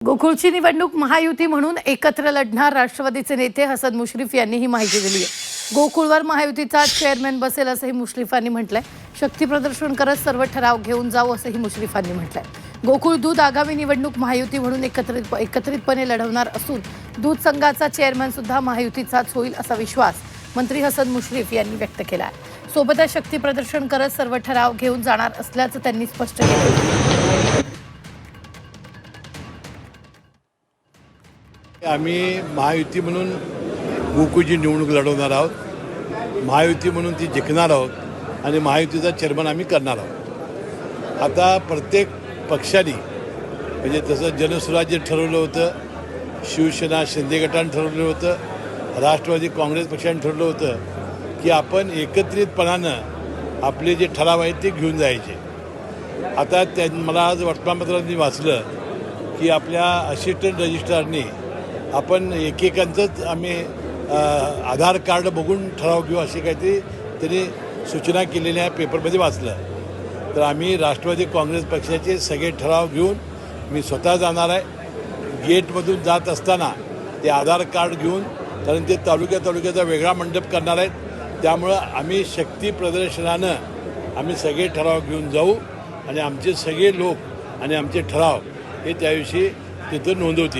गोकुळची निवडणूक महायुती म्हणून एकत्र लढणार राष्ट्रवादीचे नेते हसन मुश्रीफ यांनी ही माहिती दिली आहे। गोकुळवर महायुतीचा चेअरमॅन बसेल असंही मुश्रीफांनी म्हटलंय। शक्ती प्रदर्शन करत सर्व ठराव घेऊन जाऊ असंही मुश्रीफांनी म्हटलंय। गोकुळ दूध आगामी निवडणूक महायुती म्हणून एकत्रितपणे लढवणार असून दूध संघाचा चेअरमॅन सुद्धा महायुतीचाच होईल असा विश्वास मंत्री हसन मुश्रीफ यांनी व्यक्त केला आहे। सोबतच शक्ती प्रदर्शन करत सर्व ठराव घेऊन जाणार असल्याचं त्यांनी स्पष्ट केलं। आम्ही महायुती म्हणून गोकुळची निवडणूक लढवणार आहोत, महायुती म्हणून ती जिंकणार आहोत आणि महायुतीचा चेअरमन आम्ही करणार आहोत। आता प्रत्येक पक्षाने म्हणजे तसं जनसुराज्य ठरवलं होतं, शिवसेना शिंदे गटाने ठरवलं होतं, राष्ट्रवादी काँग्रेस पक्षाने ठरवलं होतं की आपण एकत्रितपणानं आपले जे ठराव आहेत ते घेऊन जायचे। आता मला आज वर्तमानपत्रात मी वाचलं की आपल्या असिस्टंट रजिस्ट्रारनी आपण एकेकांचंच आम्ही आधार कार्ड बघून ठराव घेऊ अशी काहीतरी त्यांनी सूचना केलेल्या पेपरमध्ये वाचलं। तर आम्ही राष्ट्रवादी काँग्रेस पक्षाचे सगळे ठराव घेऊन मी स्वतः जाणार आहे। गेटमधून जात असताना ते आधार कार्ड घेऊन, कारण ते तालुक्याचा वेगळा मंडप करणार आहेत, त्यामुळं आम्ही शक्ती प्रदर्शनानं आम्ही सगळे ठराव घेऊन जाऊ आणि आमचे सगळे लोक आणि आमचे ठराव हे त्याविषयी तिथं नोंदवतील।